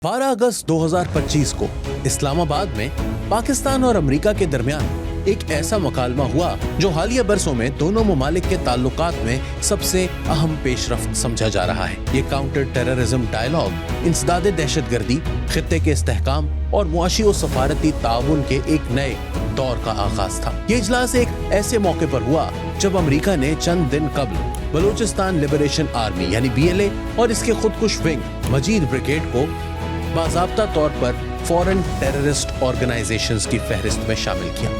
12 अगस्त 2025 को इस्लामाबाद में पाकिस्तान और अमेरिका के दरमियान एक ऐसा मुकालमा हुआ जो हालिया बरसों में दोनों ममालिक के ताल्लुकात में सबसे अहम पेशरफ्त समझा जा रहा है। ये काउंटर टेररिज्म डायलॉग इंसदादे दहशतगर्दी, खित्ते के इस्तेहकाम और मुआशी और सफारती ताउन के एक नए दौर का आगाज था। ये इजलास एक ऐसे मौके पर हुआ जब अमेरिका ने चंद दिन कबल बलूचिस्तान लिबरेशन आर्मी यानी BLA और इसके खुदकुश विंग मजीद ब्रिगेड को बाज़ाब्ता तौर पर फॉरेन टेररिस्ट ऑर्गेनाइजेशंस की फहरिस्त में शामिल किया।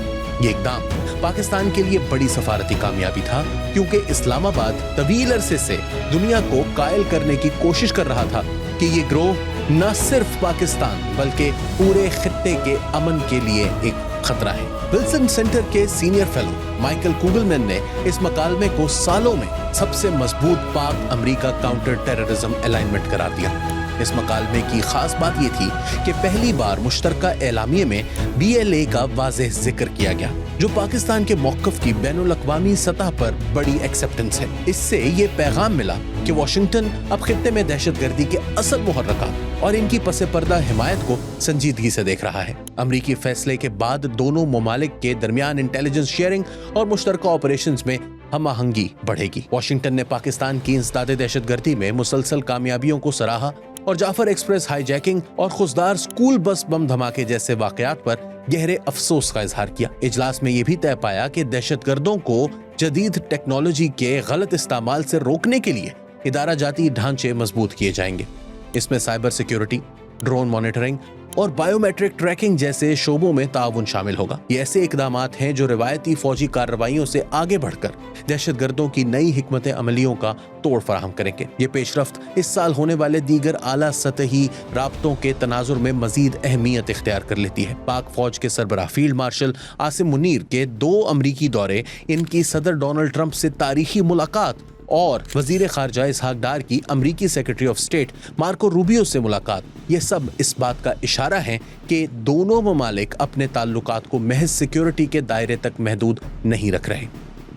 ये इकदाम पाकिस्तान के लिए बड़ी सफारती कामयाबी था, क्योंकि इस्लामाबाद तवील अरसे से दुनिया को कायल करने की कोशिश कर रहा था कि ये गिरोह न सिर्फ पाकिस्तान बल्कि पूरे खित्ते के अमन के लिए एक खतरा है। विल्सन सेंटर के सीनियर फेलो माइकल कुगलमैन ने इस मकालमे को सालों में सबसे मजबूत पाक अमेरिका काउंटर टेररिज्म अलाइनमेंट करार दिया। इस मकालमे की खास बात ये थी कि पहली बार मुश्तरका एलामिये में BLA का वाज़ेह जिक्र किया गया, जो पाकिस्तान के मौक़िफ़ की बैनुल-अक़वामी सतह पर बड़ी एक्सेप्टेंस है। इससे ये पैगाम मिला कि वाशिंगटन अब खित्ते में दहशतगर्दी के असल मुहर्रकात और इनकी पसे पर्दा हिमायत को संजीदगी से देख रहा है। अमरीकी फैसले के बाद दोनों ममालिक के दरमियान इंटेलिजेंस शेयरिंग और मुश्तरका ऑपरेशंस में हम आहंगी बढ़ेगी। वाशिंगटन ने पाकिस्तान की इंसदादे दहशतगर्दी में मुसलसल कामयाबियों को सराहा और जाफर एक्सप्रेस हाईजैकिंग और खुशदार स्कूल बस बम धमाके जैसे वाकयात पर गहरे अफसोस का इजहार किया। इजलास में यह भी तय पाया कि दहशतगर्दों को जदीद टेक्नोलॉजी के गलत इस्तेमाल से रोकने के लिए इदारा जाती ढांचे मजबूत किए जाएंगे। इसमें साइबर सिक्योरिटी, ड्रोन मॉनिटरिंग और बायोमेट्रिक ट्रैकिंग जैसे शोबों में ताउन शामिल होगा। ये ऐसे इकदामात हैं जो रिवायती फौजी कार्रवाइयों से आगे बढ़कर दहशतगर्दों की नई हिकमत अमलियों का तोड़ फराहम करेंगे। ये पेशरफ्त इस साल होने वाले दीगर आला सतही राब्तों के तनाजुर में मजीद अहमियत इख्तियार कर लेती है। पाक फौज के सरबराह फील्ड मार्शल आसिम मुनीर के 2 अमरीकी दौरे, इनकी सदर डोनाल्ड ट्रंप से तारीखी मुलाकात और वजीर खारजा इसहाक डार की अमरीकी secretary of state Marco Rubio से मुलाकात, ये सब इस बात का इशारा है कि दोनों ममालिक अपने ताल्लुकात को महज सिक्योरिटी के दायरे तक महदूद नहीं रख रहे,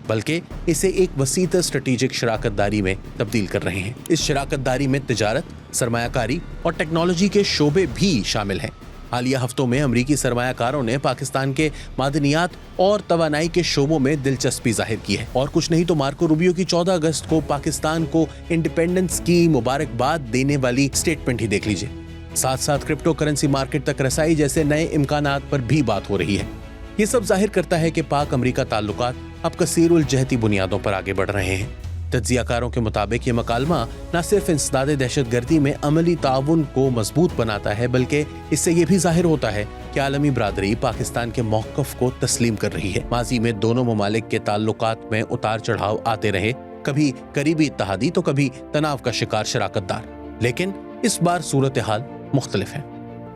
बल्कि इसे एक वसीत स्ट्रेटेजिक शराकतदारी में तब्दील कर रहे हैं। इस शराकतदारी में तिजारत, सरमायाकारी और टेक्नोलॉजी के शोबे भी शामिल हैं। हालिया हफ्तों में अमरीकी सरमायाकारों ने पाकिस्तान के मादनियात और तवानाई के शोबों में दिलचस्पी जाहिर की है। और कुछ नहीं तो मार्को रूबियो की 14 अगस्त को पाकिस्तान को इंडिपेंडेंस की मुबारकबाद देने वाली स्टेटमेंट ही देख लीजिए। साथ साथ क्रिप्टो करेंसी मार्केट तक रसाई जैसे नए इम्कानात पर भी बात हो रही है। ये सब जाहिर करता है कि पाक अमरीका ताल्लुकात अब कसीरुल जहती बुनियादों पर आगे बढ़ रहे हैं। तज्जियाकारों के मुताबिक ये मकालमा न सिर्फ इंसदादे दहशतगर्दी में अमली ताउन को मजबूत बनाता है, बल्कि इससे ये भी जाहिर होता है कि आलमी बरादरी पाकिस्तान के मौक़िफ़ को तस्लीम कर रही है। माजी में दोनों ममालिक के ताल्लुकात में उतार चढ़ाव आते रहे, कभी करीबी इत्तहादी तो कभी तनाव का शिकार शराकतदार, लेकिन इस बार सूरत हाल मुख्तलिफ है।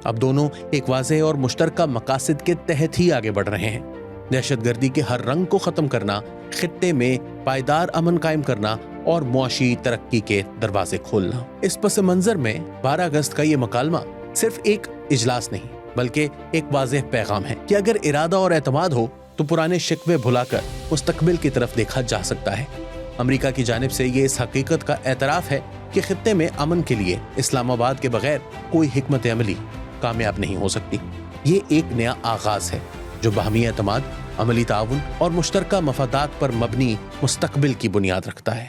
अब दोनों एक वाज़ेह और मुश्तरका मकासद के तहत ही आगे बढ़ रहे हैं। दहशतगर्दी के हर रंग को खत्म करना, खित्ते में पायदार अमन कायम करना और मुआशी तरक्की के दरवाजे खोलना। इस पस मंजर में 12 अगस्त का ये मकालमा सिर्फ एक इजलास नहीं बल्कि एक वाज़ेह पैगाम है कि अगर इरादा और एतमाद हो तो पुराने शिकवे भुलाकर मुस्तकबिल की तरफ देखा जा सकता है। अमेरिका की जानिब से ये इस हकीकत का एतराफ़ है कि खित्ते में अमन के लिए इस्लामाबाद के बगैर कोई हिकमत अमली कामयाब नहीं हो सकती। ये एक नया आगाज है जो बाहमी एतमाद, अमली ताउन और मुश्तरका मफादात पर मबनी मुस्तकबिल की बुनियाद रखता है।